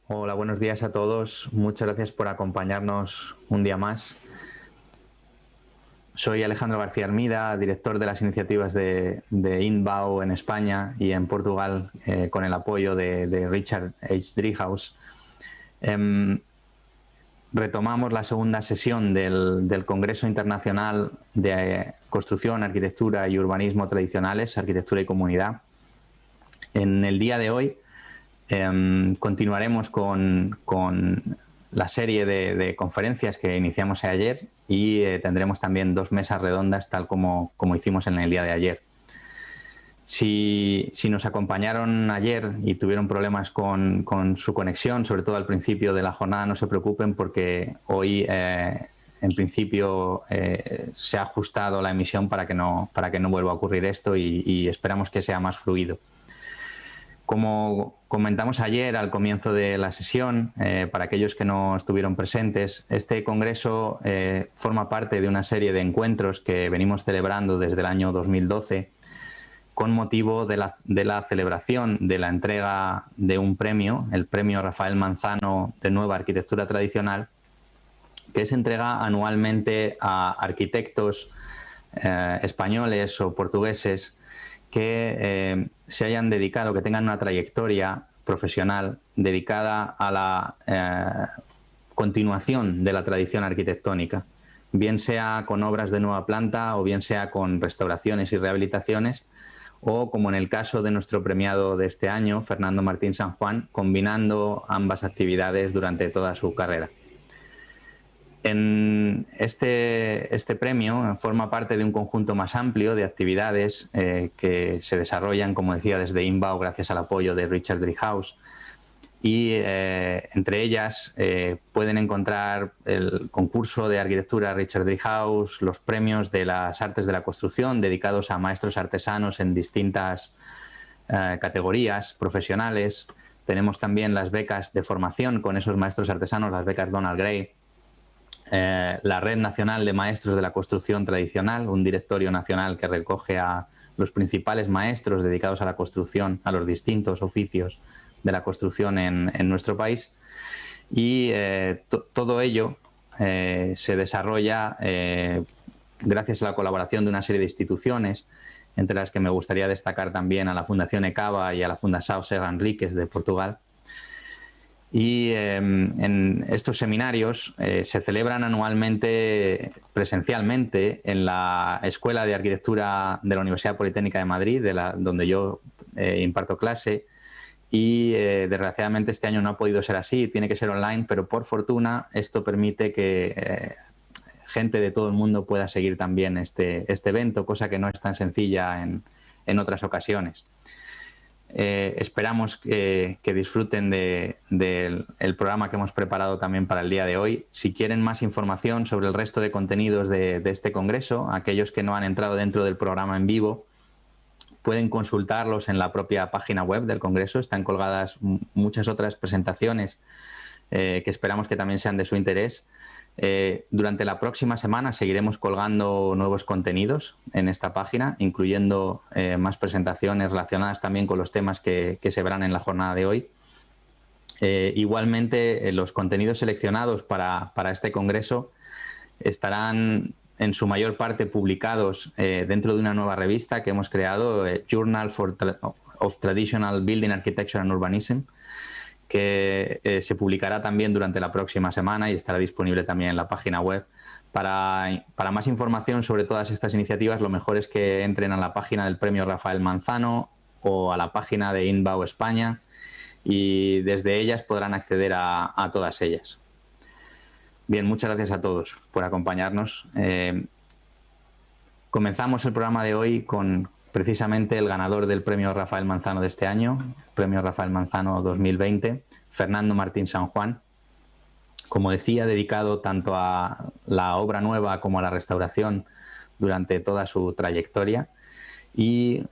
Hola, buenos días a todos. Muchas gracias por acompañarnos un día más. Soy Alejandro García Armida, director de las iniciativas de Inbau en España y en Portugal, con el apoyo de Richard H. Driehaus. Retomamos la segunda sesión del Congreso Internacional de Construcción, Arquitectura y Urbanismo Tradicionales, Arquitectura y Comunidad. En el día de hoy continuaremos con la serie de conferencias que iniciamos ayer y tendremos también 2 mesas redondas tal como hicimos en el día de ayer. Si nos acompañaron ayer y tuvieron problemas con su conexión, sobre todo al principio de la jornada, no se preocupen porque hoy en principio se ha ajustado la emisión para que no vuelva a ocurrir esto y esperamos que sea más fluido. Como comentamos ayer al comienzo de la sesión, para aquellos que no estuvieron presentes, este congreso forma parte de una serie de encuentros que venimos celebrando desde el año 2012 con motivo de la celebración de la entrega de un premio, el Premio Rafael Manzano de Nueva Arquitectura Tradicional, que se entrega anualmente a arquitectos españoles o portugueses que se hayan dedicado, que tengan una trayectoria profesional dedicada a la continuación de la tradición arquitectónica, bien sea con obras de nueva planta o bien sea con restauraciones y rehabilitaciones, o como en el caso de nuestro premiado de este año, Fernando Martín San Juan, combinando ambas actividades durante toda su carrera. En este premio forma parte de un conjunto más amplio de actividades que se desarrollan, como decía, desde Inbau gracias al apoyo de Richard Driehaus, y entre ellas pueden encontrar el concurso de arquitectura Richard Driehaus, los premios de las artes de la construcción dedicados a maestros artesanos en distintas categorías profesionales. Tenemos también las becas de formación con esos maestros artesanos, las becas Donald Gray, la Red Nacional de Maestros de la Construcción Tradicional, un directorio nacional que recoge a los principales maestros dedicados a la construcción, a los distintos oficios de la construcción en nuestro país. Y todo ello se desarrolla gracias a la colaboración de una serie de instituciones, entre las que me gustaría destacar también a la Fundación ECAVA y a la Fundação Serra Enríquez de Portugal. Y en estos seminarios se celebran anualmente, presencialmente, en la Escuela de Arquitectura de la Universidad Politécnica de Madrid, donde yo imparto clase, y desgraciadamente este año no ha podido ser así, tiene que ser online, pero por fortuna esto permite que gente de todo el mundo pueda seguir también este evento, cosa que no es tan sencilla en otras ocasiones. Esperamos que disfruten del programa que hemos preparado también para el día de hoy. Si quieren más información sobre el resto de contenidos de este congreso, aquellos que no han entrado dentro del programa en vivo, pueden consultarlos en la propia página web del congreso. Están colgadas muchas otras presentaciones que esperamos que también sean de su interés. Durante la próxima semana seguiremos colgando nuevos contenidos en esta página, incluyendo más presentaciones relacionadas también con los temas que se verán en la jornada de hoy. Igualmente, los contenidos seleccionados para este congreso estarán en su mayor parte publicados dentro de una nueva revista que hemos creado, Journal of Traditional Building Architecture and Urbanism, que se publicará también durante la próxima semana y estará disponible también en la página web. Para más información sobre todas estas iniciativas, lo mejor es que entren a la página del Premio Rafael Manzano o a la página de Inbau España, y desde ellas podrán acceder a todas ellas. Bien, muchas gracias a todos por acompañarnos. Comenzamos el programa de hoy con precisamente el ganador del Premio Rafael Manzano de este año, Premio Rafael Manzano 2020, Fernando Martín San Juan. Como decía, dedicado tanto a la obra nueva como a la restauración durante toda su trayectoria y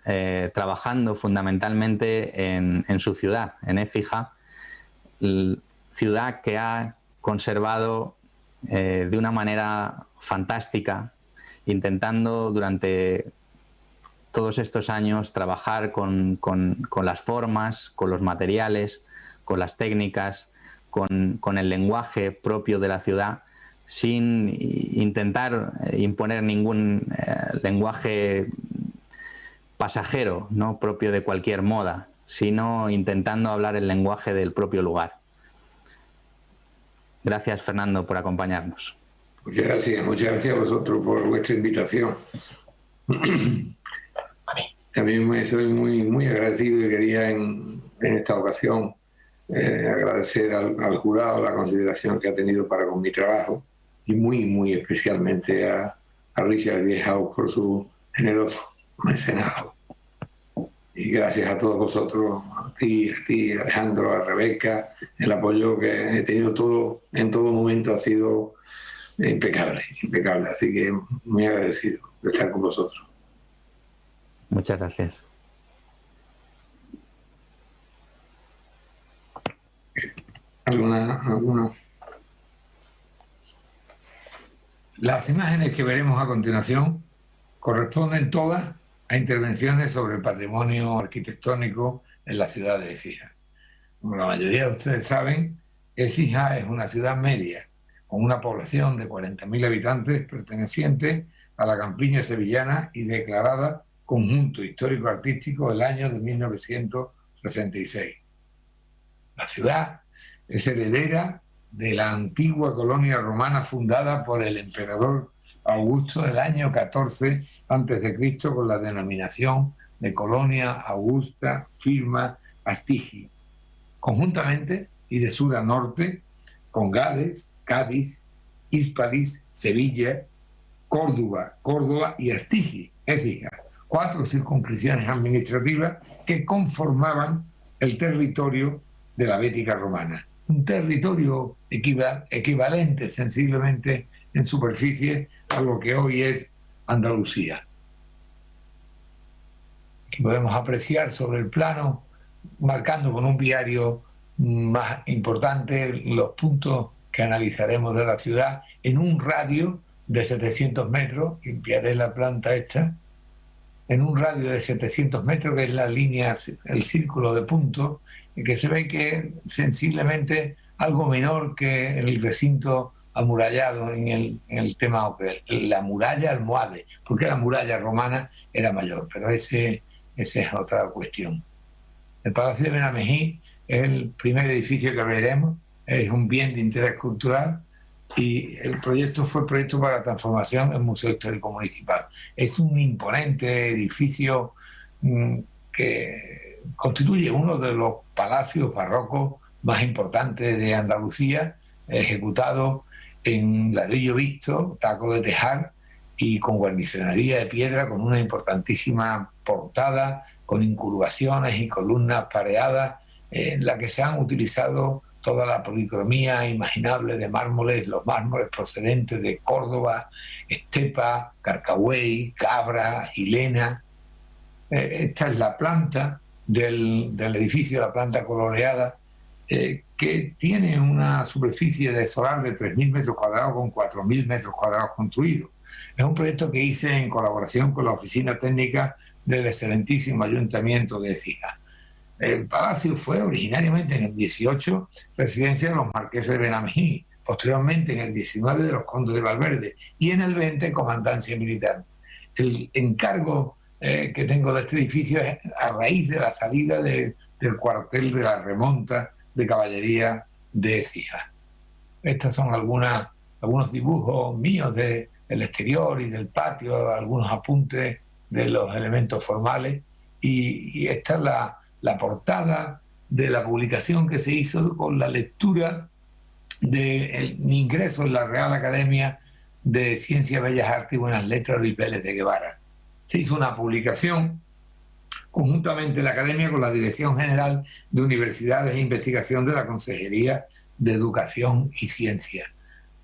trabajando fundamentalmente en su ciudad, en Écija, ciudad que ha conservado de una manera fantástica, intentando durante todos estos años trabajar con las formas, con los materiales, con las técnicas, con el lenguaje propio de la ciudad, sin intentar imponer ningún lenguaje pasajero, ¿no?, propio de cualquier moda, sino intentando hablar el lenguaje del propio lugar. Gracias, Fernando, por acompañarnos. Muchas gracias a vosotros por vuestra invitación. También soy muy agradecido y quería en esta ocasión agradecer al jurado la consideración que ha tenido para con mi trabajo y muy especialmente a Richard Driehaus por su generoso mecenazgo. Y gracias a todos vosotros, a ti, Alejandro, a Rebeca. El apoyo que he tenido en todo momento ha sido impecable. Así que muy agradecido de estar con vosotros. Muchas gracias. ¿Alguna? Las imágenes que veremos a continuación corresponden todas a intervenciones sobre el patrimonio arquitectónico en la ciudad de Écija. Como la mayoría de ustedes saben, Écija es una ciudad media, con una población de 40.000 habitantes perteneciente a la campiña sevillana y declarada Conjunto Histórico-Artístico del año de 1966. La ciudad es heredera de la antigua colonia romana fundada por el emperador Augusto del año 14 a.C. con la denominación de Colonia Augusta Firma Astigi, conjuntamente y de sur a norte con Gades, Cádiz, Hispalis, Sevilla, Córdoba y Astigi, Écija, 4 circunscripciones administrativas que conformaban el territorio de la Bética romana. Un territorio equivalente sensiblemente en superficie a lo que hoy es Andalucía. Aquí podemos apreciar sobre el plano, marcando con un viario más importante los puntos que analizaremos de la ciudad en un radio de 700 metros, limpiaré la planta esta, en un radio de 700 metros, que es la línea, el círculo de puntos, que se ve que es sensiblemente algo menor que el recinto amurallado en el tema, la muralla almohade, porque la muralla romana era mayor, pero esa es otra cuestión. El Palacio de Benamejí es el primer edificio que veremos, es un bien de interés cultural y el proyecto fue el proyecto para la transformación del Museo Histórico Municipal. Es un imponente edificio que constituye uno de los palacios barrocos más importantes de Andalucía, ejecutado en ladrillo visto, taco de tejar y con guarnicionería de piedra, con una importantísima portada, con incurvaciones y columnas pareadas, en la que se han utilizado toda la policromía imaginable de mármoles, los mármoles procedentes de Córdoba, Estepa, Carcahuey, Cabra, Gilena. Esta es la planta del edificio, la planta coloreada, que tiene una superficie de solar de 3.000 metros cuadrados con 4.000 metros cuadrados construidos. Es un proyecto que hice en colaboración con la Oficina Técnica del excelentísimo Ayuntamiento de Écija. El palacio fue originariamente en el 18 residencia de los marqueses de Benamejí, posteriormente en el 19 de los condes de Valverde y en el 20 comandancia militar. El encargo que tengo de este edificio es a raíz de la salida del cuartel de la remonta de caballería de Écija. Estos son algunos dibujos míos del exterior y del patio, algunos apuntes de los elementos formales, y esta es la portada de la publicación que se hizo con la lectura de mi ingreso en la Real Academia de Ciencias, Bellas Artes y Buenas Letras Luis Vélez de Guevara. Se hizo una publicación conjuntamente la Academia con la Dirección General de Universidades e Investigación de la Consejería de Educación y Ciencia.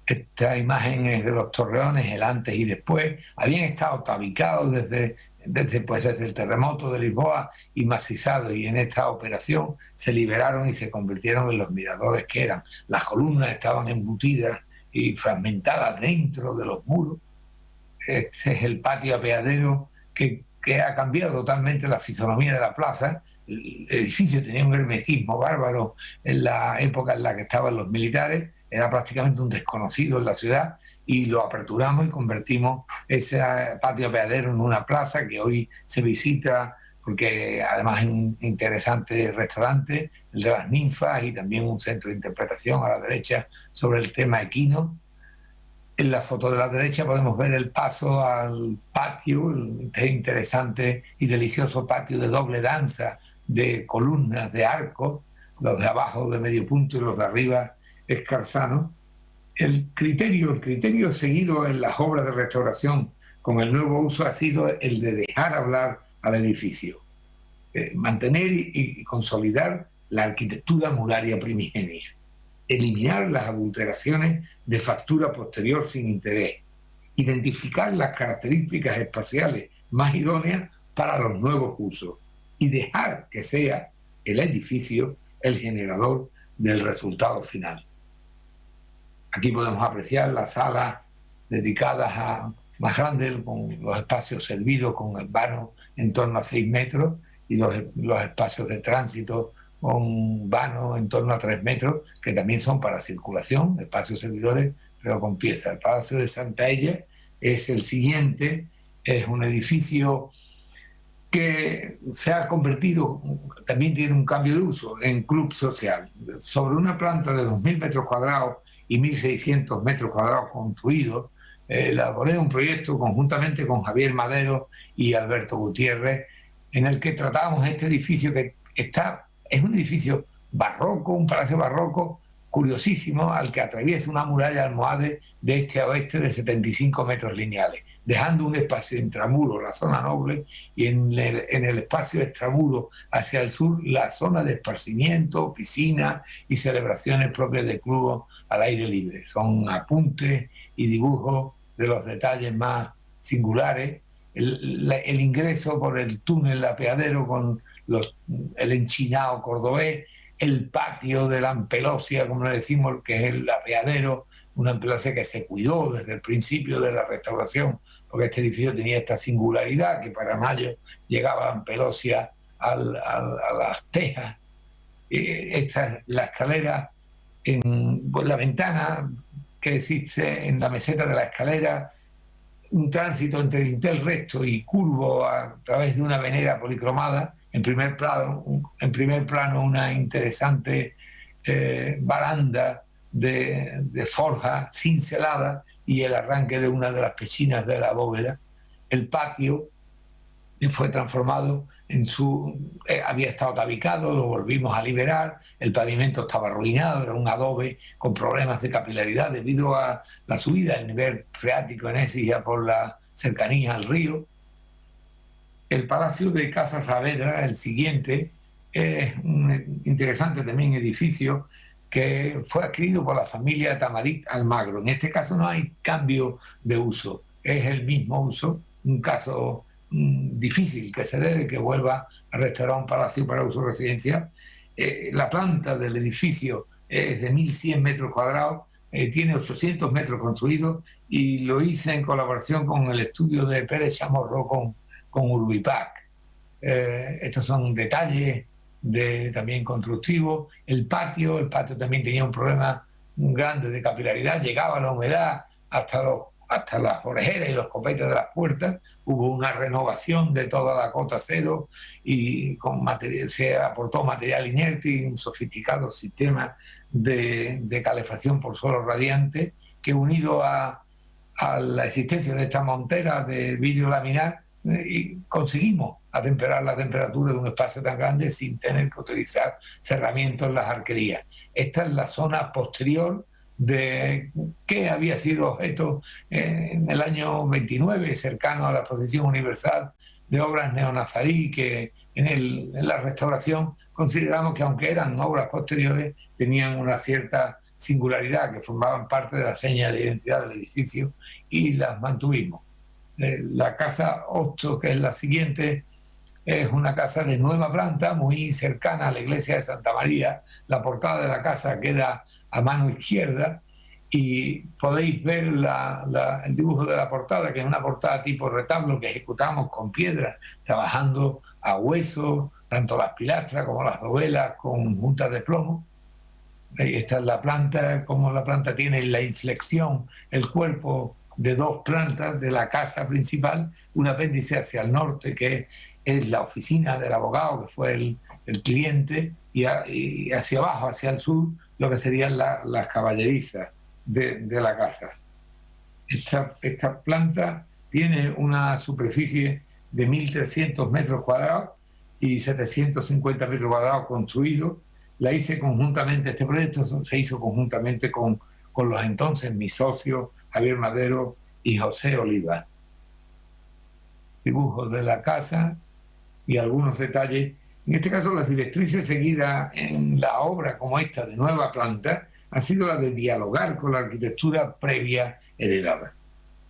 Esta imagen es de los torreones, el antes y después. Habían estado tabicados desde el terremoto de Lisboa y macizados, y en esta operación se liberaron y se convirtieron en los miradores que eran. Las columnas estaban embutidas y fragmentadas dentro de los muros. Este es el patio apeadero que ha cambiado totalmente la fisonomía de la plaza, el edificio tenía un hermetismo bárbaro en la época en la que estaban los militares, era prácticamente un desconocido en la ciudad, y lo aperturamos y convertimos ese patio apeadero en una plaza que hoy se visita, porque además es un interesante restaurante, el de las ninfas, y también un centro de interpretación a la derecha sobre el tema equino. En la foto de la derecha podemos ver el paso al patio, el interesante y delicioso patio de doble danza, de columnas, de arcos, los de abajo de medio punto y los de arriba escarzanos. El criterio seguido en las obras de restauración con el nuevo uso ha sido el de dejar hablar al edificio, mantener y consolidar la arquitectura muraria primigenia, eliminar las adulteraciones de factura posterior sin interés, identificar las características espaciales más idóneas para los nuevos usos y dejar que sea el edificio el generador del resultado final. Aquí podemos apreciar las salas dedicadas a más grandes, con los espacios servidos con el vano en torno a 6 metros y los espacios de tránsito con vano en torno a 3 metros, que también son para circulación, espacios servidores, pero con piezas. El Palacio de Santa Ella es el siguiente, es un edificio que se ha convertido, también tiene un cambio de uso, en club social. Sobre una planta de 2.000 metros cuadrados y 1.600 metros cuadrados construidos, elaboré un proyecto conjuntamente con Javier Madero y Alberto Gutiérrez, en el que tratábamos este edificio que es un edificio barroco, un palacio barroco curiosísimo, al que atraviesa una muralla almohade de este a oeste de 75 metros lineales, dejando un espacio intramuro, la zona noble, y en el espacio extramuro hacia el sur, la zona de esparcimiento, piscina y celebraciones propias de clubes al aire libre. Son apuntes y dibujos de los detalles más singulares. El ingreso por el túnel apeadero con el enchinado cordobés, el patio de la Ampelosia, como le decimos, que es el apeadero, una Ampelosia que se cuidó desde el principio de la restauración, porque este edificio tenía esta singularidad, que para mayo llegaba la Ampelosia a las tejas. La escalera, la ventana que existe en la meseta de la escalera, un tránsito entre dintel recto y curvo a través de una venera policromada, en primer plano una interesante baranda de forja cincelada y el arranque de una de las pechinas de la bóveda. El patio fue transformado había estado tabicado, lo volvimos a liberar, el pavimento estaba arruinado, era un adobe con problemas de capilaridad debido a la subida del nivel freático en Écija por la cercanía al río. El Palacio de Casa Saavedra, el siguiente, es un interesante también edificio que fue adquirido por la familia Tamarit Almagro. En este caso no hay cambio de uso, es el mismo uso, un caso difícil que se debe que vuelva a restaurar un palacio para uso residencial. La planta del edificio es de 1.100 metros cuadrados, tiene 800 metros construidos y lo hice en colaboración con el estudio de Pérez Chamorro con Urbipac. Estos son detalles también constructivos. El patio también tenía un problema grande de capilaridad, llegaba la humedad hasta las orejeras y los copetes de las puertas. Hubo una renovación de toda la cota cero y se aportó material inerte y un sofisticado sistema de calefacción por suelo radiante, que unido a la existencia de esta montera de vidrio laminar, y conseguimos atemperar la temperatura de un espacio tan grande sin tener que utilizar cerramientos en las arquerías. Esta es la zona posterior de que había sido objeto en el año 29, cercano a la Exposición Universal de Obras Neonazarí, que en la restauración consideramos que, aunque eran obras posteriores, tenían una cierta singularidad, que formaban parte de la seña de identidad del edificio, y las mantuvimos. La Casa Hosto, que es la siguiente, es una casa de nueva planta, muy cercana a la iglesia de Santa María. La portada de la casa queda a mano izquierda y podéis ver el dibujo de la portada, que es una portada tipo retablo que ejecutamos con piedra, trabajando a hueso, tanto las pilastras como las dovelas con juntas de plomo. Esta es la planta, como la planta tiene la inflexión, el cuerpo de dos plantas de la casa principal, un apéndice hacia el norte, que es la oficina del abogado, que fue el cliente, y hacia abajo, hacia el sur, lo que serían las caballerizas de la casa. Esta planta tiene una superficie de 1.300 metros cuadrados y 750 metros cuadrados construidos. La hice conjuntamente, este proyecto se hizo conjuntamente con los entonces mis socios Javier Madero y José Oliva. Dibujos de la casa y algunos detalles. En este caso, las directrices seguidas en la obra como esta de nueva planta ha sido la de dialogar con la arquitectura previa heredada.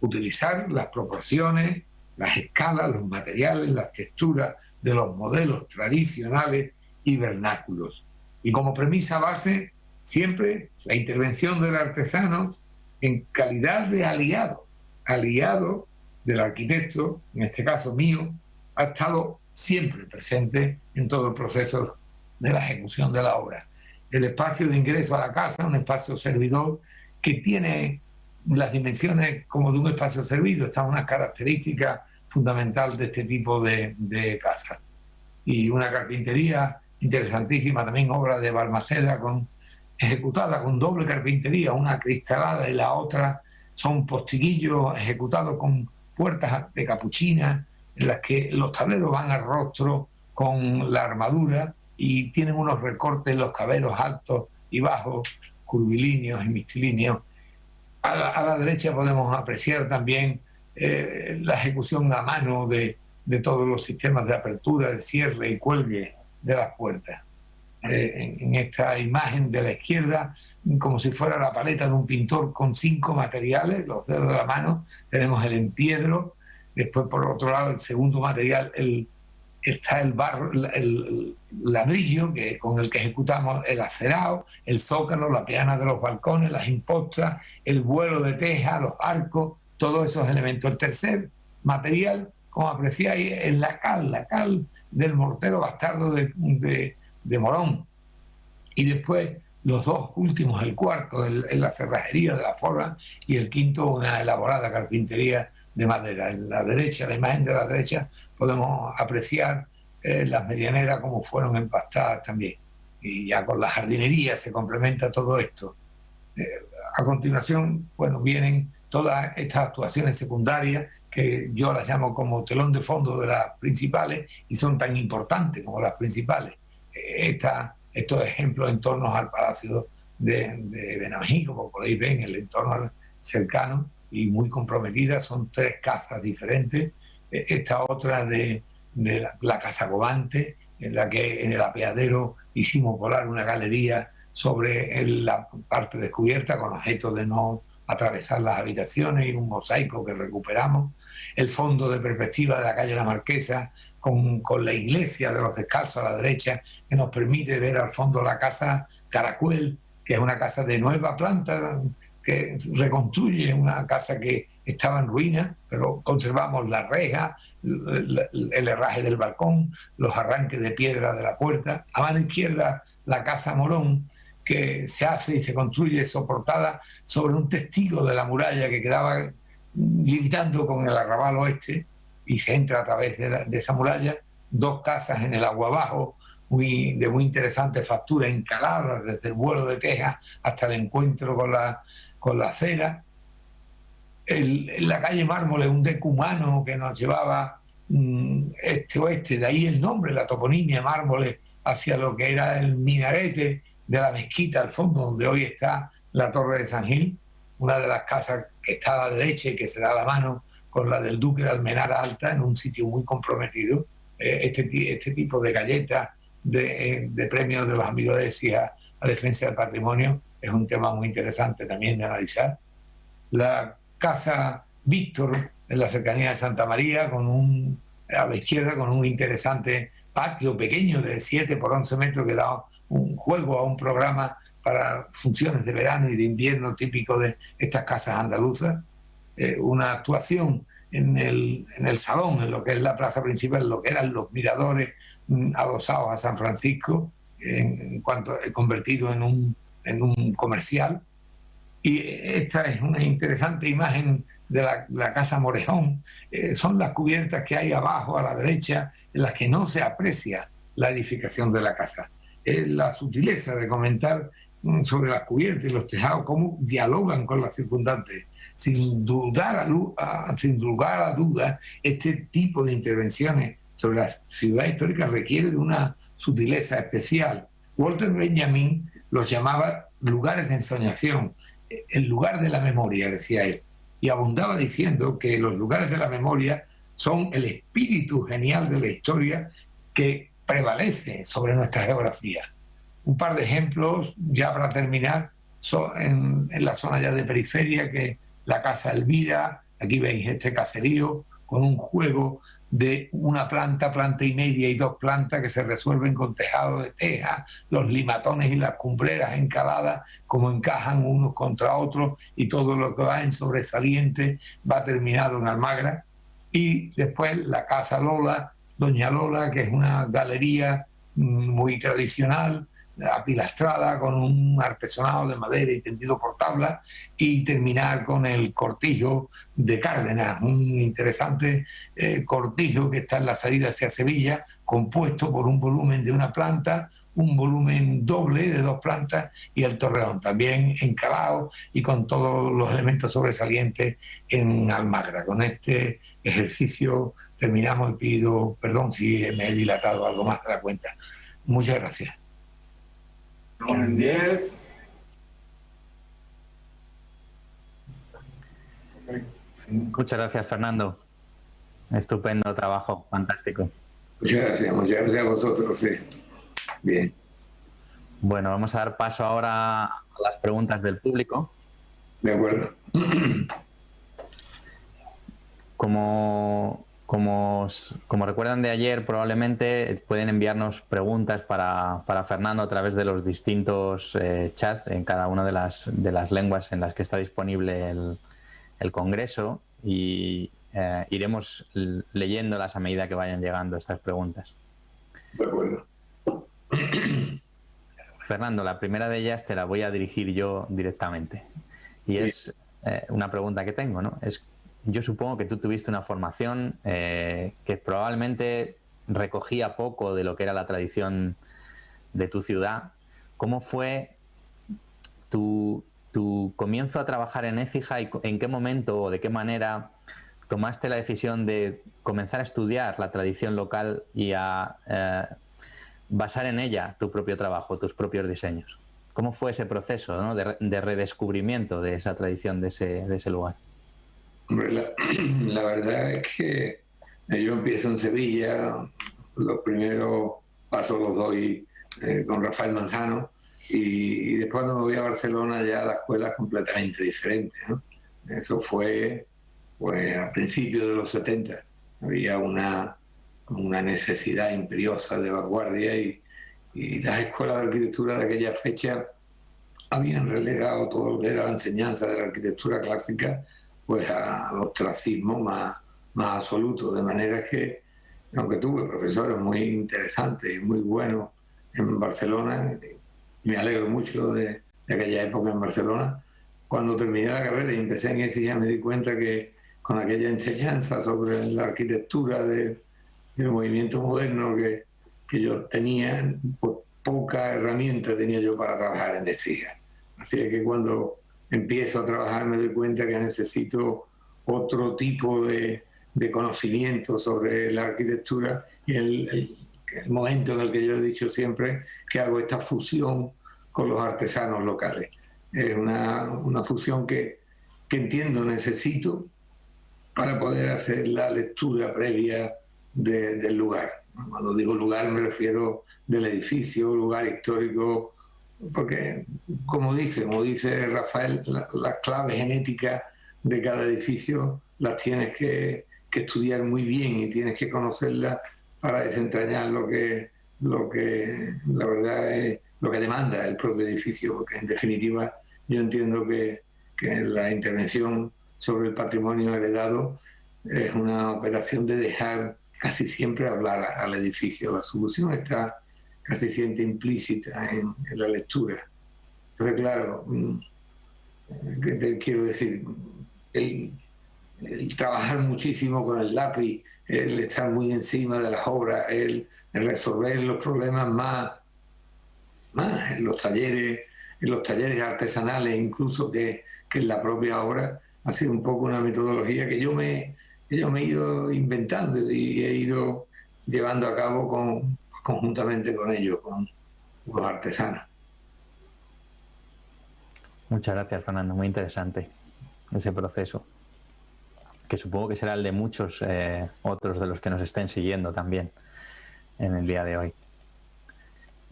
Utilizar las proporciones, las escalas, los materiales, las texturas de los modelos tradicionales y vernáculos. Y como premisa base, siempre la intervención del artesano en calidad de aliado del arquitecto, en este caso mío, ha estado siempre presente en todo el proceso de la ejecución de la obra. El espacio de ingreso a la casa, un espacio servidor que tiene las dimensiones como de un espacio servido, está una característica fundamental de este tipo de casa. Y una carpintería interesantísima, también obra de Balmaceda, ejecutada con doble carpintería, una cristalada y la otra son postiguillos ejecutados con puertas de capuchina, en las que los tableros van a rostro con la armadura y tienen unos recortes en los caberos altos y bajos, curvilíneos y mixtilíneos. A la derecha podemos apreciar también la ejecución a mano de todos los sistemas de apertura, de cierre y cuelgue de las puertas. En esta imagen de la izquierda, como si fuera la paleta de un pintor con 5 materiales, los dedos de la mano, tenemos el empiedro, después por otro lado el segundo material está el barro, el ladrillo con el que ejecutamos el acerado, el zócalo, la peana de los balcones, las impostas, el vuelo de teja, los arcos, todos esos elementos. El tercer material, como apreciáis, es la cal del mortero bastardo de Morón. Y después los dos últimos, el cuarto, la cerrajería de la forja, y el quinto, una elaborada carpintería de madera. En la derecha, la imagen de la derecha, podemos apreciar las medianeras como fueron empastadas también. Y ya con la jardinería se complementa todo esto. A continuación, bueno, vienen todas estas actuaciones secundarias que yo las llamo como telón de fondo de las principales y son tan importantes como las principales. Estos ejemplos en torno al Palacio de Benamí, como podéis ver en el entorno cercano y muy comprometidas, son 3 casas diferentes. Esta otra de la Casa Cobante, en la que en el apeadero hicimos volar una galería sobre la parte descubierta con objetos de no atravesar las habitaciones y un mosaico que recuperamos. El fondo de perspectiva de la calle La Marquesa con la iglesia de los Descalzos a la derecha, que nos permite ver al fondo la casa Caracuel, que es una casa de nueva planta que reconstruye una casa que estaba en ruina, pero conservamos la reja, el herraje del balcón, los arranques de piedra de la puerta. A mano izquierda, la casa Morón, que se hace y se construye soportada sobre un testigo de la muralla que quedaba limitando con el arrabal oeste, y se entra a través de esa muralla. 2 casas en el agua abajo, de muy interesante factura, encaladas desde el vuelo de teja hasta el encuentro con la acera. En la calle Mármoles, un decumano que nos llevaba este-oeste, de ahí el nombre, la toponimia Mármoles, hacia lo que era el minarete de la mezquita al fondo, donde hoy está la Torre de San Gil, una de las casas que está a la derecha y que se da la mano con la del Duque de Almenara Alta, en un sitio muy comprometido. Este tipo de galletas de premios de los amigos de SIA a defensa del patrimonio es un tema muy interesante también de analizar. La casa Víctor, en la cercanía de Santa María, a la izquierda, con un interesante patio pequeño de 7 por 11 metros que da un juego a un programa para funciones de verano y de invierno típico de estas casas andaluzas. Una actuación en el salón, en lo que es la plaza principal, en lo que eran los miradores adosados a San Francisco, en cuanto convertido en un comercial. Y esta es una interesante imagen de la casa Morejón. Son las cubiertas que hay abajo a la derecha, en las que no se aprecia la edificación de la casa. La sutileza de comentar sobre las cubiertas y los tejados, cómo dialogan con las circundantes. Sin lugar a duda, este tipo de intervenciones sobre la ciudad histórica requiere de una sutileza especial. Walter Benjamin los llamaba lugares de ensoñación, el lugar de la memoria, decía él, y abundaba diciendo que los lugares de la memoria son el espíritu genial de la historia que prevalece sobre nuestra geografía. Un par de ejemplos, ya para terminar, son en la zona ya de periferia, que la Casa Elvira, aquí veis este caserío, con un juego de una planta y media y 2 plantas que se resuelven con tejado de teja, los limatones y las cumbreras encaladas, como encajan unos contra otros, y todo lo que va en sobresaliente va terminado en Almagra. Y después la Casa Lola, Doña Lola, que es una galería muy tradicional, apilastrada, con un artesonado de madera y tendido por tabla, y terminar con el cortijo de Cárdenas, un interesante cortijo que está en la salida hacia Sevilla, compuesto por un volumen de una planta, un volumen doble de 2 plantas, y el torreón también encalado y con todos los elementos sobresalientes en Almagra. Con este ejercicio terminamos y pido perdón si me he dilatado algo más de la cuenta. Muchas gracias. 10. Muchas gracias, Fernando. Estupendo trabajo, fantástico. Muchas gracias a vosotros. Sí. Bien. Bueno, vamos a dar paso ahora a las preguntas del público. De acuerdo. Como recuerdan de ayer, probablemente pueden enviarnos preguntas para Fernando a través de los distintos chats en cada una de las lenguas en las que está disponible el Congreso, y iremos leyéndolas a medida que vayan llegando estas preguntas. De acuerdo. Fernando, la primera de ellas te la voy a dirigir yo directamente. Y es una pregunta que tengo, ¿no? Yo supongo que tú tuviste una formación que probablemente recogía poco de lo que era la tradición de tu ciudad. ¿Cómo fue tu comienzo a trabajar en Écija y en qué momento o de qué manera tomaste la decisión de comenzar a estudiar la tradición local y a basar en ella tu propio trabajo, tus propios diseños? ¿Cómo fue ese proceso, ¿no?, de redescubrimiento de esa tradición, de ese lugar? Hombre, la verdad es que yo empiezo en Sevilla, los primeros pasos los doy con Rafael Manzano, y después cuando me voy a Barcelona ya la escuela es completamente diferente, ¿no? Eso fue a principios de los 70. Había una necesidad imperiosa de vanguardia, y las escuelas de arquitectura de aquella fecha habían relegado todo lo que era la enseñanza de la arquitectura clásica pues al ostracismo más absoluto, de manera que, aunque tuve profesores muy interesantes y muy buenos en Barcelona, me alegro mucho de aquella época en Barcelona, cuando terminé la carrera y empecé en Écija me di cuenta que con aquella enseñanza sobre la arquitectura del movimiento moderno que yo tenía, pues poca herramienta tenía yo para trabajar en Écija. Así que cuando empiezo a trabajar me doy cuenta que necesito otro tipo de conocimiento sobre la arquitectura, y el momento en el que yo he dicho siempre que hago esta fusión con los artesanos locales. Es una fusión que entiendo necesito para poder hacer la lectura previa del lugar. Cuando digo lugar me refiero del edificio, lugar histórico, porque como dice Rafael, las claves genéticas de cada edificio las tienes que estudiar muy bien y tienes que conocerlas para desentrañar lo que la verdad es lo que demanda el propio edificio, porque en definitiva yo entiendo que la intervención sobre el patrimonio heredado es una operación de dejar casi siempre hablar al edificio. La solución está casi siempre implícita en la lectura. Entonces, claro, ¿qué te quiero decir? El trabajar muchísimo con el lápiz, el estar muy encima de las obras, el resolver los problemas más en los talleres artesanales, incluso que en la propia obra, ha sido un poco una metodología que yo me he ido inventando y he ido llevando a cabo conjuntamente con ellos, con los artesanos. Muchas gracias, Fernando. Muy interesante ese proceso, que supongo que será el de muchos otros de los que nos estén siguiendo también en el día de hoy.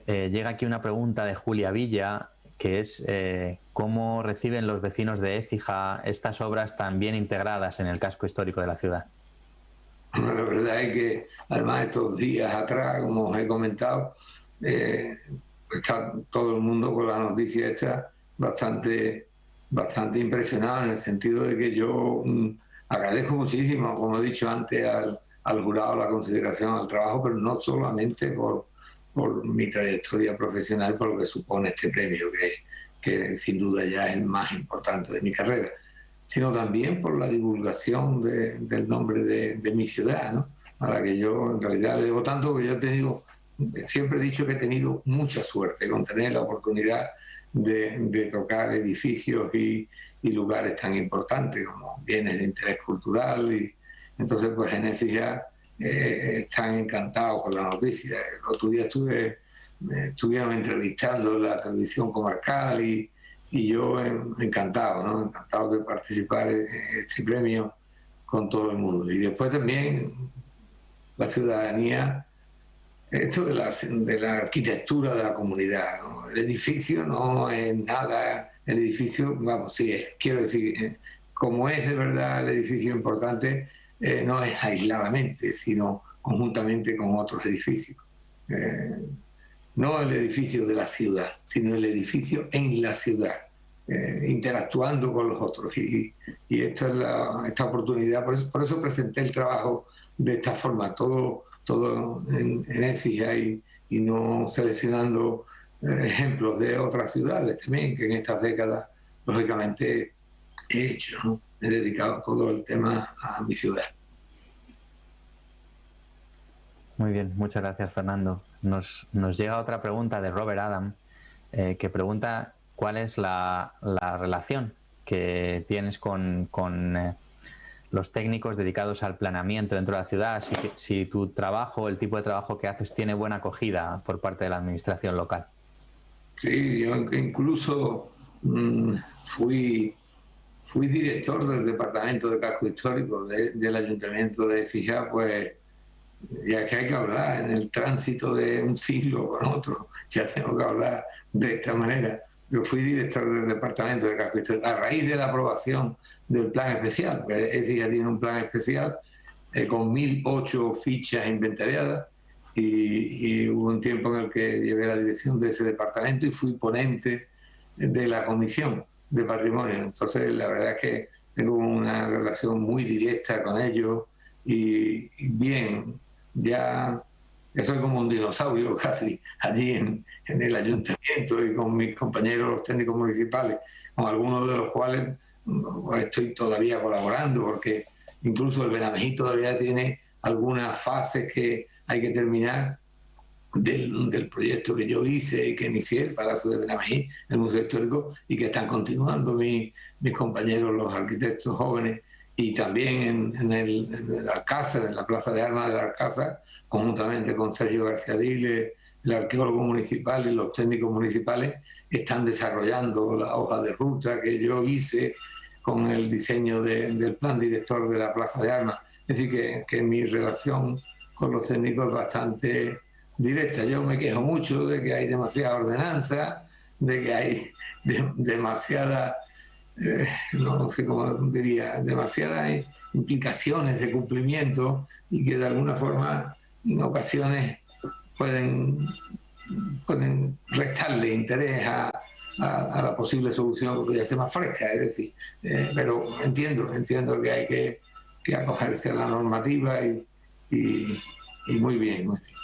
Llega aquí una pregunta de Julia Villa, que es ¿cómo reciben los vecinos de Écija estas obras tan bien integradas en el casco histórico de la ciudad? Bueno, la verdad es que además estos días atrás, como os he comentado, está todo el mundo con la noticia esta bastante impresionado, en el sentido de que yo agradezco muchísimo, como he dicho antes, al jurado la consideración al trabajo, pero no solamente por mi trayectoria profesional, por lo que supone este premio, que sin duda ya es el más importante de mi carrera, sino también por la divulgación del nombre de mi ciudad, ¿no? A la que yo en realidad le debo tanto, que yo siempre he dicho que he tenido mucha suerte con tener la oportunidad de tocar edificios y lugares tan importantes como bienes de interés cultural, y entonces pues en Écija están encantados con la noticia. El otro día estuvieron entrevistando la televisión comarcal y yo encantado, ¿no? Encantado de participar en este premio con todo el mundo. Y después también la ciudadanía, esto de la arquitectura de la comunidad, ¿no? El edificio no es nada, el edificio, vamos, sí es, quiero decir, como es de verdad el edificio importante, no es aisladamente, sino conjuntamente con otros edificios. No el edificio de la ciudad, sino el edificio en la ciudad, interactuando con los otros. Y esta es esta oportunidad, por eso presenté el trabajo de esta forma, todo en Écija y no seleccionando ejemplos de otras ciudades también, que en estas décadas, lógicamente, he hecho, ¿no? He dedicado todo el tema a mi ciudad. Muy bien, muchas gracias, Fernando. Nos llega otra pregunta de Robert Adam, que pregunta cuál es la relación que tienes con los técnicos dedicados al planeamiento dentro de la ciudad, si tu trabajo, el tipo de trabajo que haces, tiene buena acogida por parte de la administración local. Sí, yo incluso fui director del Departamento de Casco Histórico del Ayuntamiento de Écija, pues ya que hay que hablar en el tránsito de un siglo con otro, ya tengo que hablar de esta manera. Yo fui director del Departamento de Casco Histórico a raíz de la aprobación del plan especial, porque Écija tiene un plan especial con 1008 fichas inventariadas, y hubo un tiempo en el que llevé la dirección de ese departamento y fui ponente de la Comisión de Patrimonio. Entonces la verdad es que tengo una relación muy directa con ellos y bien, ya soy como un dinosaurio casi allí en el ayuntamiento y con mis compañeros los técnicos municipales, con algunos de los cuales estoy todavía colaborando, porque incluso el Benamejí todavía tiene algunas fases que hay que terminar del proyecto que yo hice y que inicié, el Palacio de Benamejí, el Museo Histórico, y que están continuando mis compañeros, los arquitectos jóvenes, y también en el Alcázar, en la Plaza de Armas del Alcázar, conjuntamente con Sergio García Diles, el arqueólogo municipal y los técnicos municipales, están desarrollando la hoja de ruta que yo hice con el diseño del plan director de la Plaza de Armas. Es decir, que mi relación con los técnicos es bastante directa. Yo me quejo mucho de que hay demasiada ordenanza, de que hay demasiada, no sé cómo diría, demasiadas implicaciones de cumplimiento, y que de alguna forma en ocasiones pueden restarle interés a la posible solución que podría ser más fresca. Es decir, pero entiendo que hay que acogerse a la normativa y y muy bien, muy bien.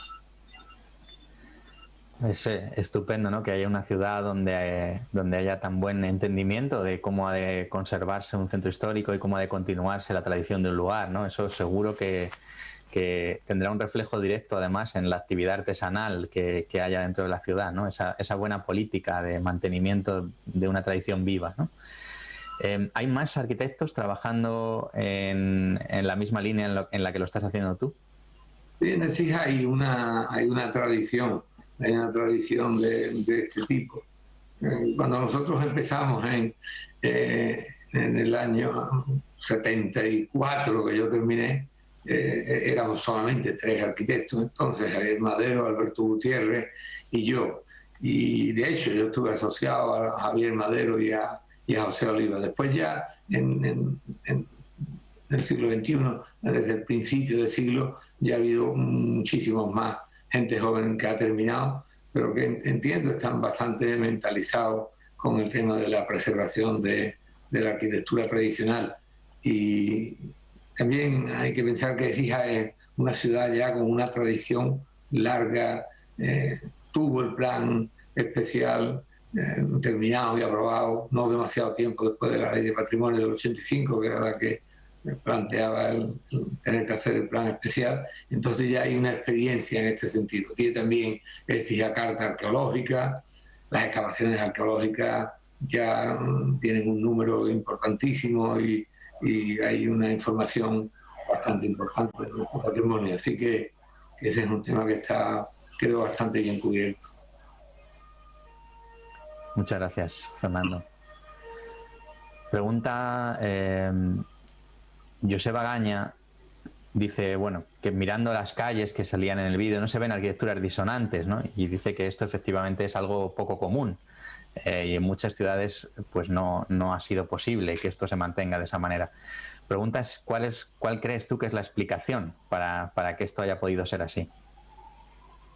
Es estupendo, ¿no?, que haya una ciudad donde haya tan buen entendimiento de cómo ha de conservarse un centro histórico y cómo ha de continuarse la tradición de un lugar, ¿no? Eso seguro que tendrá un reflejo directo, además, en la actividad artesanal que haya dentro de la ciudad, ¿no? Esa buena política de mantenimiento de una tradición viva, ¿no? ¿Hay más arquitectos trabajando en la misma línea en la que lo estás haciendo tú? Sí, en Écija hay una tradición. Hay una tradición de este tipo. Cuando nosotros empezamos en el año 74, que yo terminé, éramos solamente 3 arquitectos, entonces Javier Madero, Alberto Gutiérrez y yo. Y de hecho yo estuve asociado a Javier Madero y a José Oliva. Después ya en el siglo XXI, desde el principio del siglo, ya ha habido muchísimos más gente joven que ha terminado, pero que entiendo están bastante mentalizados con el tema de la preservación de la arquitectura tradicional. Y también hay que pensar que Écija es una ciudad ya con una tradición larga, tuvo el plan especial terminado y aprobado no demasiado tiempo después de la Ley de Patrimonio del 85, que era la que planteaba el tener que hacer el plan especial. Entonces ya hay una experiencia en este sentido. Tiene también Écija carta arqueológica, las excavaciones arqueológicas ya tienen un número importantísimo y hay una información bastante importante de nuestro patrimonio. Así que ese es un tema que quedó bastante bien cubierto. Muchas gracias, Fernando. Pregunta Joseba Gaña, dice, bueno, que mirando las calles que salían en el vídeo no se ven arquitecturas disonantes, ¿no? Y dice que esto efectivamente es algo poco común y en muchas ciudades pues no ha sido posible que esto se mantenga de esa manera. Pregunta es, ¿cuál crees tú que es la explicación para que esto haya podido ser así?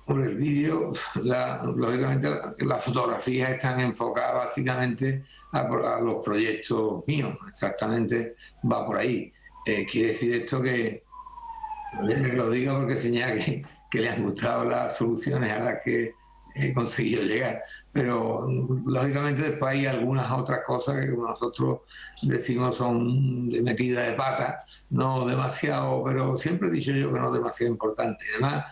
Por el vídeo, lógicamente las fotografías están enfocadas básicamente a los proyectos míos, exactamente va por ahí. Quiere decir esto que, lo digo porque señala que le han gustado las soluciones a las que he conseguido llegar, pero lógicamente después hay algunas otras cosas que como nosotros decimos son de metida de pata, no demasiado, pero siempre he dicho yo que no demasiado importante. Además,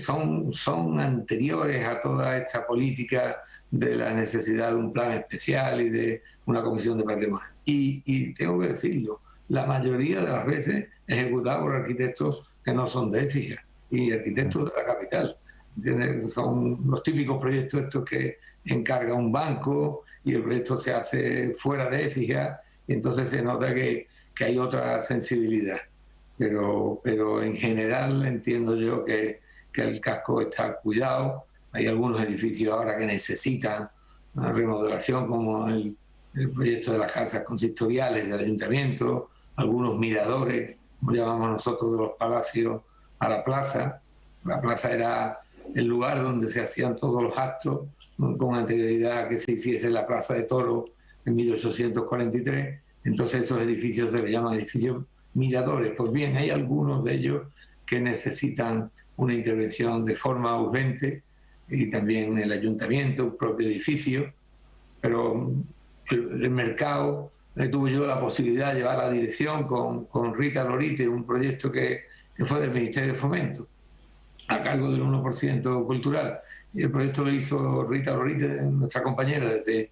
son anteriores a toda esta política de la necesidad de un plan especial y de una comisión de patrimonio. Y tengo que decirlo, la mayoría de las veces ejecutada por arquitectos que no son de Écija y arquitectos de la capital. ¿Entiendes? Son los típicos proyectos estos que encarga un banco y el proyecto se hace fuera de Écija y entonces se nota que hay otra sensibilidad. Pero en general entiendo yo que el casco está cuidado. Hay algunos edificios ahora que necesitan una remodelación, como el proyecto de las casas consistoriales del ayuntamiento, algunos miradores, como llamamos nosotros, de los palacios a la plaza. La plaza era el lugar donde se hacían todos los actos, con anterioridad a que se hiciese la Plaza de Toros en 1843. Entonces esos edificios se le llaman edificios miradores. Pues bien, hay algunos de ellos que necesitan una intervención de forma urgente y también el ayuntamiento, un propio edificio, pero el mercado tuve yo la posibilidad de llevar la dirección con Rita Lorite, un proyecto que fue del Ministerio de Fomento, a cargo del 1% cultural. Y el proyecto lo hizo Rita Lorite, nuestra compañera, desde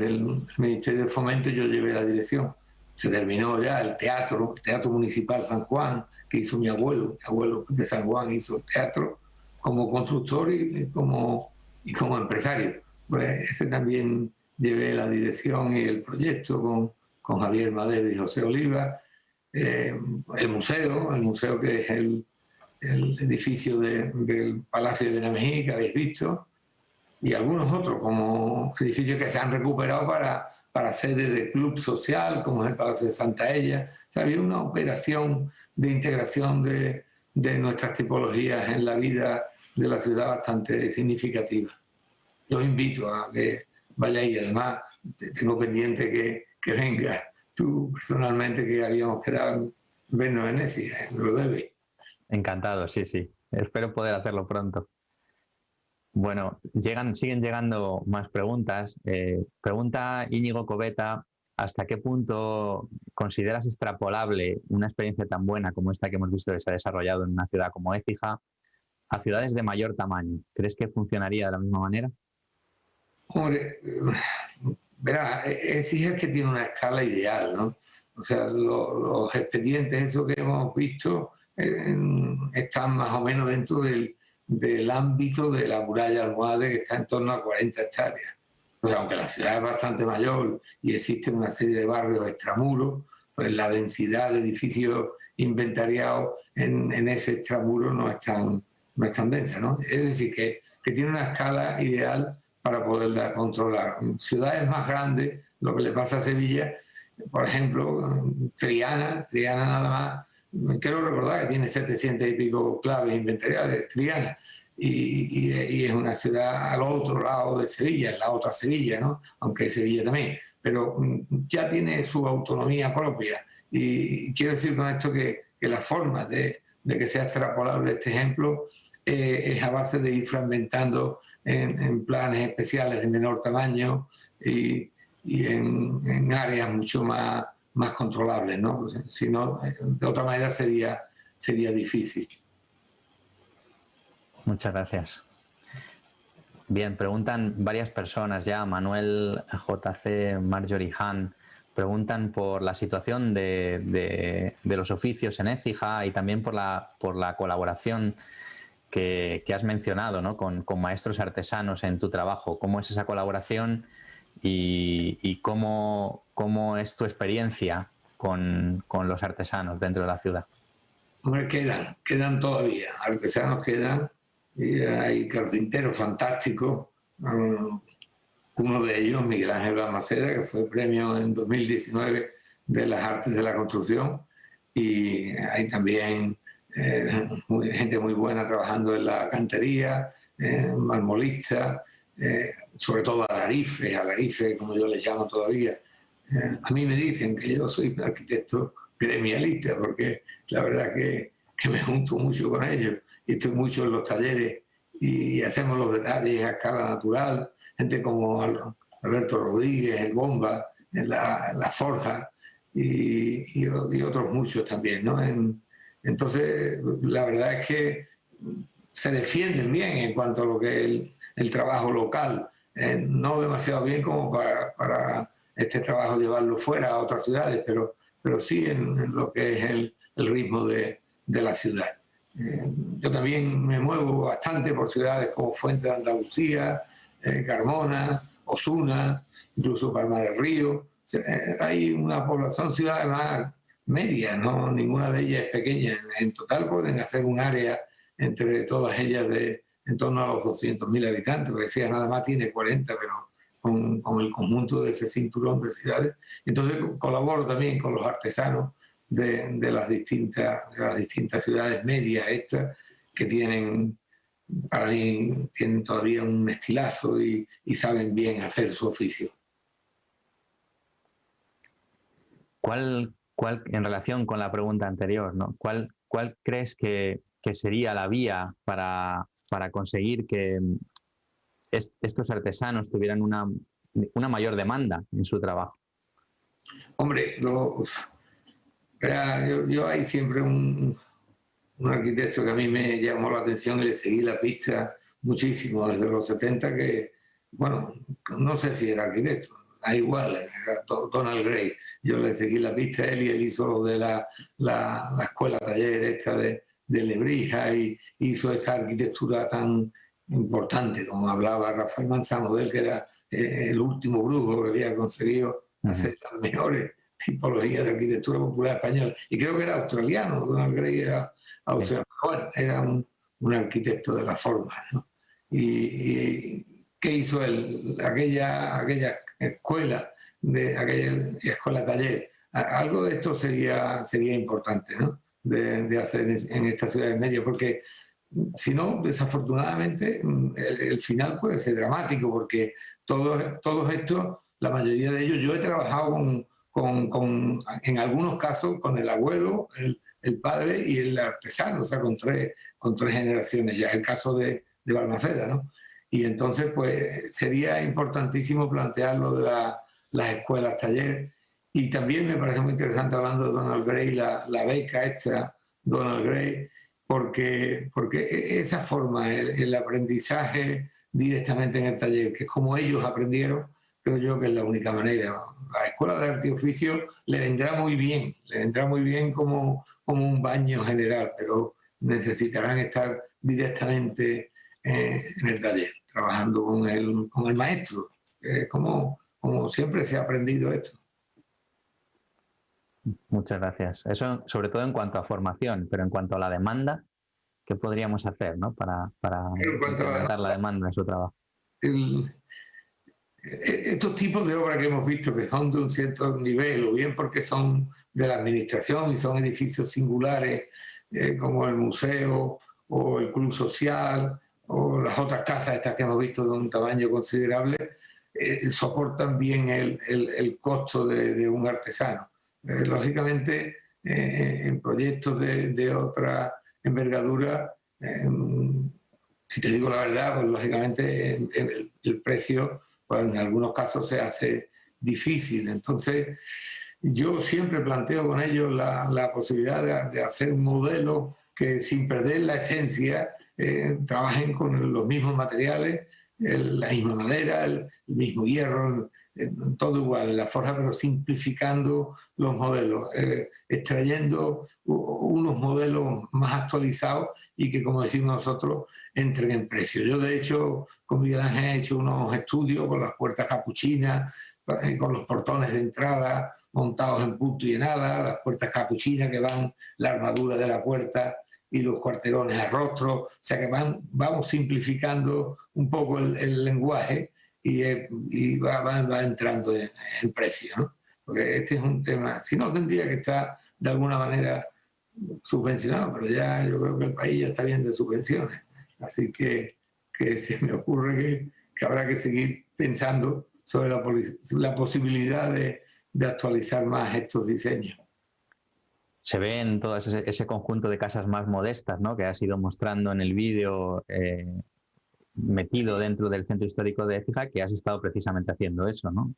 el Ministerio de Fomento, y yo llevé la dirección. Se terminó ya el Teatro Municipal San Juan, que hizo mi abuelo de San Juan hizo teatro como constructor y como empresario. Pues ese también llevé la dirección y el proyecto con Javier Madero y José Oliva. El museo que es el edificio del Palacio de Benamejí, que habéis visto, y algunos otros como edificios que se han recuperado para sede de club social, como es el Palacio de Santa Ella. O sea, había una operación de integración de nuestras tipologías en la vida de la ciudad bastante significativa. Yo os invito a que vayáis, y además tengo pendiente que vengas tú personalmente, que habíamos quedado en vernos en Écija, me lo debes. Encantado, sí, sí. Espero poder hacerlo pronto. Bueno, siguen llegando más preguntas. Pregunta Íñigo Coveta, ¿hasta qué punto consideras extrapolable una experiencia tan buena como esta que hemos visto que se ha desarrollado en una ciudad como Écija a ciudades de mayor tamaño? ¿Crees que funcionaría de la misma manera? Hombre, verá, Écija que tiene una escala ideal, ¿no? O sea, los expedientes, esos que hemos visto, están más o menos dentro del ámbito de la muralla almohade, que está en torno a 40 hectáreas. Pues aunque la ciudad es bastante mayor y existe una serie de barrios extramuros, pues la densidad de edificios inventariados en ese extramuro no es tan densa, ¿no? Es decir, que tiene una escala ideal para poderla controlar. En ciudades más grandes, lo que le pasa a Sevilla, por ejemplo, Triana nada más, quiero recordar que tiene 700 y pico claves inventariales, Triana, y es una ciudad al otro lado de Sevilla, en la otra Sevilla, ¿no? Aunque Sevilla también, pero ya tiene su autonomía propia. Y quiero decir con esto que la forma de que sea extrapolable este ejemplo es a base de ir fragmentando en planes especiales de menor tamaño y en áreas mucho más controlables, ¿no? Si no, de otra manera sería difícil. Muchas gracias. Bien, preguntan varias personas ya, Manuel JC, Marjorie Han, preguntan por la situación de los oficios en Écija y también por la colaboración que has mencionado, ¿no? con maestros artesanos en tu trabajo. ¿Cómo es esa colaboración y cómo es tu experiencia con los artesanos dentro de la ciudad? Hombre, quedan todavía, artesanos quedan, y hay carpinteros fantásticos. Uno de ellos, Miguel Ángel Balmaceda, que fue premio en 2019 de las artes de la construcción, y hay también gente muy buena trabajando en la cantería, marmolistas, sobre todo alarife, como yo les llamo todavía. A mí me dicen que yo soy un arquitecto gremialista, porque la verdad que me junto mucho con ellos y estoy mucho en los talleres y hacemos los detalles a escala natural. Gente como Alberto Rodríguez, el Bomba, en la Forja y otros muchos también, ¿no? Entonces, la verdad es que se defienden bien en cuanto a lo que es el trabajo local, no demasiado bien como para este trabajo llevarlo fuera a otras ciudades, pero sí en lo que es el ritmo de la ciudad. Yo también me muevo bastante por ciudades como Fuente de Andalucía, Carmona, Osuna, incluso Palma del Río. O sea, hay una población, ciudades más media, ¿no? Ninguna de ellas es pequeña. En total pueden hacer un área entre todas ellas de en torno a los 200.000 habitantes, porque decía, nada más tiene 40, pero con el conjunto de ese cinturón de ciudades. Entonces colaboro también con los artesanos de las distintas ciudades medias estas, que para mí tienen todavía un estilazo y saben bien hacer su oficio. En relación con la pregunta anterior, ¿no? ¿Cuál crees que sería la vía para conseguir que estos artesanos tuvieran una mayor demanda en su trabajo? Hombre, yo hay siempre un arquitecto que a mí me llamó la atención y le seguí la pista muchísimo desde los 70, que, bueno, no sé si era arquitecto, da igual, era Donald Gray. Yo le seguí la pista a él y él hizo lo de la escuela taller esta de Lebrija y hizo esa arquitectura tan importante, como hablaba Rafael Manzano de él, que era el último brujo que había conseguido hacer las mejores tipologías de arquitectura popular española. Y creo que era australiano, Donald Gray era australiano. Bueno, era un arquitecto de la forma, ¿no? Y ¿qué hizo él? Aquella escuela, aquella escuela taller, algo de esto sería importante, ¿no? De hacer en estas ciudades medias, porque si no, desafortunadamente, el final puede ser dramático, porque todos estos, la mayoría de ellos, yo he trabajado en algunos casos con el abuelo, el padre y el artesano, o sea, con tres generaciones, ya es el caso de Balmaceda, ¿no? Y entonces, pues, sería importantísimo plantear lo de las escuelas taller. Y también me parece muy interesante, hablando de Donald Gray, la beca extra Donald Gray, porque esa forma, el aprendizaje directamente en el taller, que es como ellos aprendieron, creo yo que es la única manera. La escuela de arte y oficio le vendrá muy bien como un baño general, pero necesitarán estar directamente en el taller, trabajando con el maestro, como siempre se ha aprendido esto. Muchas gracias. Eso sobre todo en cuanto a formación, pero en cuanto a la demanda, ¿qué podríamos hacer, ¿no? para incrementar la demanda de su trabajo? Estos tipos de obras que hemos visto que son de un cierto nivel, o bien porque son de la administración y son edificios singulares, como el museo o el club social o las otras casas estas que hemos visto de un tamaño considerable, soportan bien el costo de un artesano. Lógicamente, en proyectos de otra envergadura, si te digo la verdad, pues lógicamente el precio, pues en algunos casos se hace difícil. Entonces, yo siempre planteo con ellos la posibilidad de hacer un modelo que, sin perder la esencia, trabajen con los mismos materiales, la misma madera, el mismo hierro, todo igual en la forja, pero simplificando los modelos, extrayendo unos modelos más actualizados y que, como decimos nosotros, entren en precio. Yo, de hecho, con Miguel Ángel he hecho unos estudios con las puertas capuchinas, con los portones de entrada montados en punto y en nada, las puertas capuchinas que van la armadura de la puerta y los cuarterones a rostro, o sea que vamos simplificando un poco el lenguaje y va entrando en precio, ¿no? Porque este es un tema, si no tendría que estar de alguna manera subvencionado, pero ya yo creo que el país ya está bien de subvenciones, así que se me ocurre que habrá que seguir pensando sobre la posibilidad de actualizar más estos diseños. Se ve en todo ese conjunto de casas más modestas, ¿no?, que has ido mostrando en el vídeo, metido dentro del centro histórico de Écija, que has estado precisamente haciendo eso, ¿no?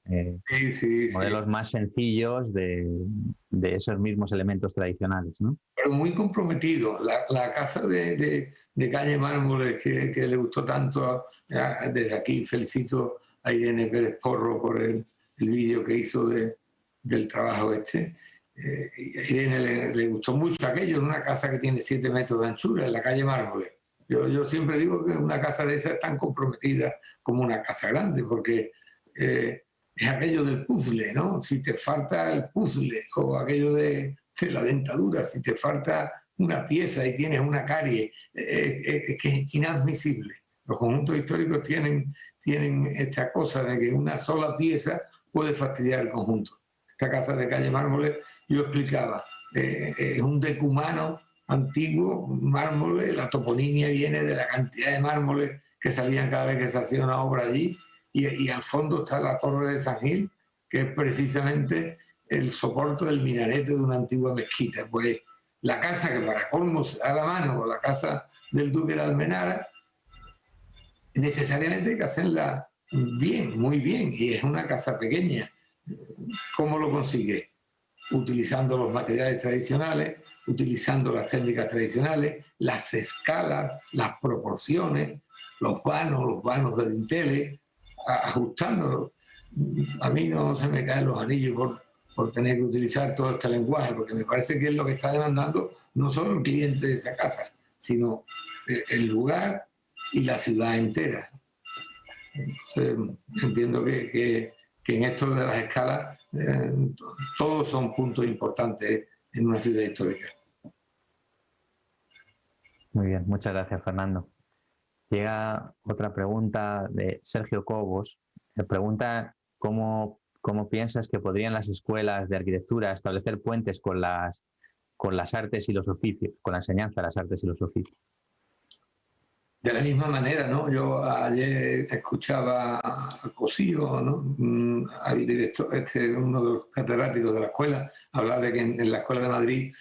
Sí. Modelos más sencillos de esos mismos elementos tradicionales, ¿no? Pero muy comprometido. La casa de calle Mármoles, que le gustó tanto, desde aquí felicito a Irene Pérez Porro por el vídeo que hizo del trabajo este. A Irene le gustó mucho aquello, en una casa que tiene 7 metros de anchura, en la calle Mármoles. Yo siempre digo que una casa de esas es tan comprometida como una casa grande, porque es aquello del puzzle, ¿no? Si te falta el puzzle, o aquello de la dentadura, si te falta una pieza y tienes una carie, es que es inadmisible. Los conjuntos históricos tienen esta cosa de que una sola pieza puede fastidiar el conjunto. Esta casa de calle Mármoles, yo explicaba, es un decumano antiguo, mármoles, la toponimia viene de la cantidad de mármoles que salían cada vez que se hacía una obra allí, y al fondo está la Torre de San Gil, que es precisamente el soporte del minarete de una antigua mezquita. Pues la casa que para colmo se da la mano con la casa del duque de Almenara, necesariamente hay que hacerla bien, muy bien, y es una casa pequeña. ¿Cómo lo consigue? Utilizando los materiales tradicionales, utilizando las técnicas tradicionales, las escalas, las proporciones, los vanos de dinteles, ajustándolos. A mí no se me caen los anillos por tener que utilizar todo este lenguaje, porque me parece que es lo que está demandando no solo el cliente de esa casa, sino el lugar y la ciudad entera. Entonces, entiendo que en esto de las escalas, todos son puntos importantes en una ciudad histórica. Muy bien, muchas gracias, Fernando. Llega otra pregunta de Sergio Cobos. Me pregunta cómo piensas que podrían las escuelas de arquitectura establecer puentes con las artes y los oficios, con la enseñanza de las artes y los oficios. De la misma manera, ¿no? Yo ayer escuchaba a Cosío, ¿no? Al director, uno de los catedráticos de la escuela, hablar de que en la Escuela de Madrid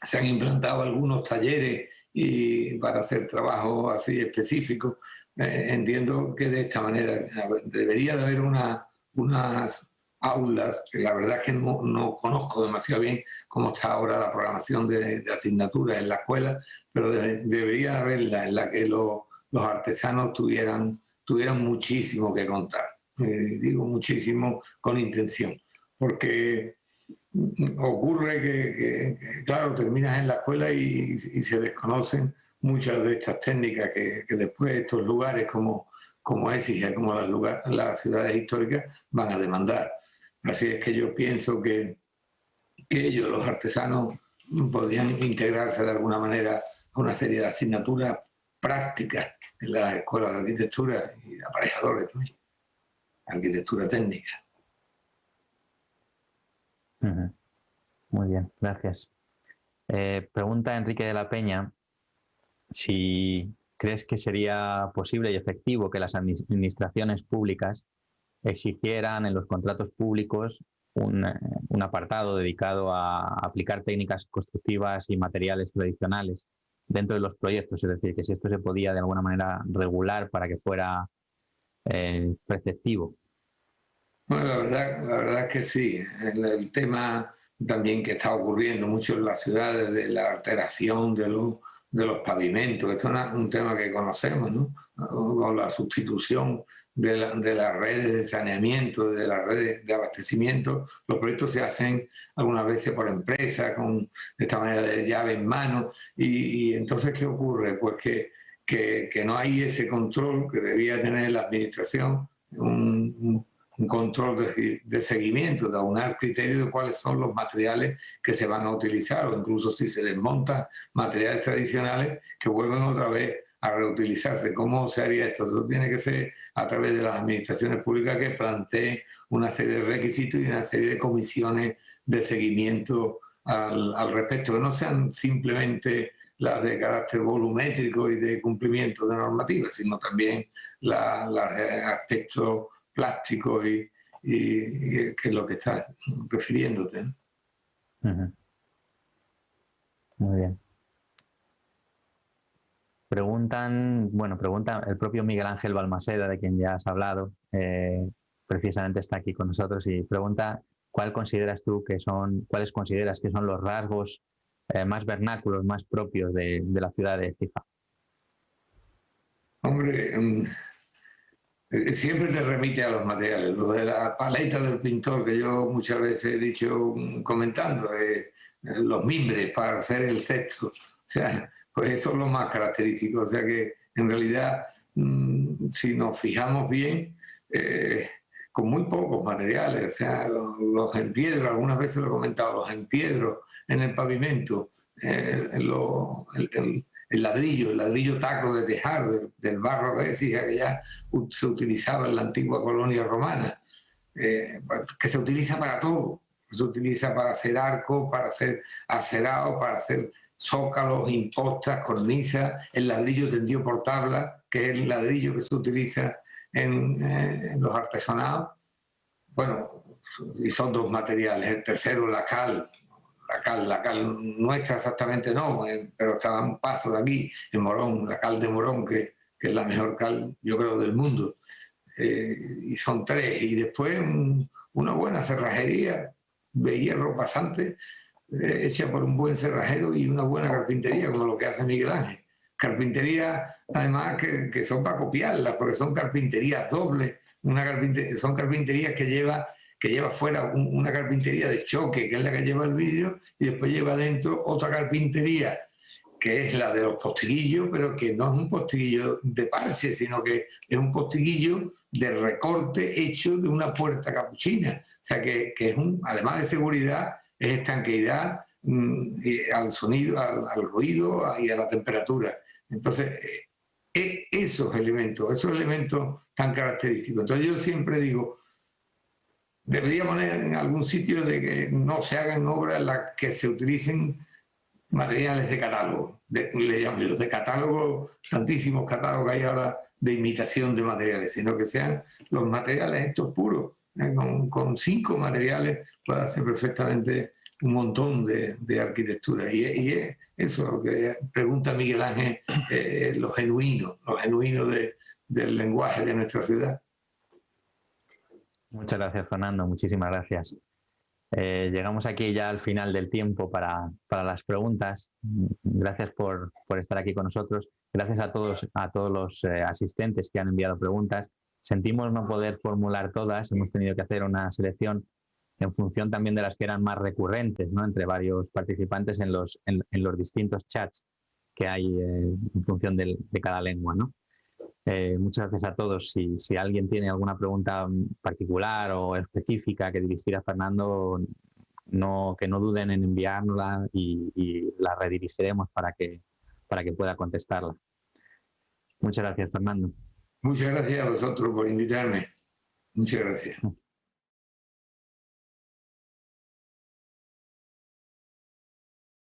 se han implantado algunos talleres y para hacer trabajo así específico. Entiendo que de esta manera debería de haber unas aulas, que la verdad es que no conozco demasiado bien cómo está ahora la programación de asignaturas en la escuela, pero debería haberla en la que los artesanos tuvieran muchísimo que contar. Digo muchísimo con intención, porque ocurre que, claro, terminas en la escuela y se desconocen muchas de estas técnicas que después estos lugares como Écija, como las ciudades históricas, van a demandar. Así es que yo pienso que ellos, los artesanos, podrían integrarse de alguna manera a una serie de asignaturas prácticas en las escuelas de arquitectura y aparejadores también, arquitectura técnica. Muy bien, gracias. Pregunta Enrique de la Peña si crees que sería posible y efectivo que las administraciones públicas exigieran en los contratos públicos un apartado dedicado a aplicar técnicas constructivas y materiales tradicionales dentro de los proyectos, es decir, que si esto se podía de alguna manera regular para que fuera preceptivo. Bueno, la verdad es que sí. El tema también que está ocurriendo mucho en las ciudades de la alteración de los pavimentos, esto es un tema que conocemos, ¿no? Con la sustitución de las redes de saneamiento, de las redes de abastecimiento. Los proyectos se hacen algunas veces por empresas, con esta manera de llave en mano, y entonces ¿qué ocurre? Pues que no hay ese control que debía tener la administración, un control de seguimiento, de aunar criterios de cuáles son los materiales que se van a utilizar, o incluso si se desmontan materiales tradicionales que vuelven otra vez a reutilizarse. ¿Cómo se haría esto? Esto tiene que ser a través de las administraciones públicas que planteen una serie de requisitos y una serie de comisiones de seguimiento al respecto, que no sean simplemente las de carácter volumétrico y de cumplimiento de normativas, sino también los aspectos plásticos y que es lo que estás refiriéndote, ¿no? Muy bien. Pregunta el propio Miguel Ángel Balmaseda, de quien ya has hablado, precisamente está aquí con nosotros, y pregunta cuáles consideras que son los rasgos más vernáculos, más propios de la ciudad de Écija. Hombre, siempre te remite a los materiales. Lo de la paleta del pintor, que yo muchas veces he dicho comentando, los mimbres para hacer el cesto. O sea, pues eso es lo más característico. O sea que en realidad, si nos fijamos bien, con muy pocos materiales, o sea, los empiedros, algunas veces lo he comentado, los empiedros en el pavimento, el ladrillo taco de tejar del barro de Écija, que ya se utilizaba en la antigua colonia romana, que se utiliza para todo. Se utiliza para hacer arcos, para hacer acerados, para hacer zócalos, impostas, cornisas, el ladrillo tendido por tabla, que es el ladrillo que se utiliza en los artesonados. Bueno, y son dos materiales. El tercero, la cal nuestra exactamente no, pero está a un paso de aquí, en Morón, la cal de Morón, que es la mejor cal, yo creo, del mundo. Y son tres. Y después una buena cerrajería de hierro pasante, hecha por un buen cerrajero, y una buena carpintería, como lo que hace Miguel Ángel. Carpintería, además, que son para copiarlas, porque son carpinterías dobles. Son carpinterías que lleva fuera una carpintería de choque, que es la que lleva el vidrio, y después lleva dentro otra carpintería, que es la de los postiguillos, pero que no es un postiguillo de parche, sino que es un postiguillo de recorte hecho de una puerta capuchina. O sea, que es además de seguridad, es estanqueidad al sonido, al ruido y a la temperatura. Entonces, esos elementos tan característicos. Entonces yo siempre digo, debería poner en algún sitio de que no se hagan obras en las que se utilicen materiales de catálogo, le llamo yo, de catálogo, tantísimos catálogos hay ahora de imitación de materiales, sino que sean los materiales estos puros. Con 5 materiales puede hacer perfectamente un montón de arquitectura. Y es eso lo que pregunta Miguel Ángel, lo genuino del lenguaje de nuestra ciudad. Muchas gracias, Fernando, muchísimas gracias. Llegamos aquí ya al final del tiempo para las preguntas. Gracias por estar aquí con nosotros. Gracias a todos los asistentes que han enviado preguntas. Sentimos no poder formular todas. Hemos tenido que hacer una selección en función también de las que eran más recurrentes, ¿no?, entre varios participantes en los distintos chats que hay en función de cada lengua, ¿no? Muchas gracias a todos. Si alguien tiene alguna pregunta particular o específica que dirigir a Fernando, que no duden en enviárnosla y la redirigiremos para que pueda contestarla. Muchas gracias, Fernando. Muchas gracias a vosotros por invitarme. Muchas gracias.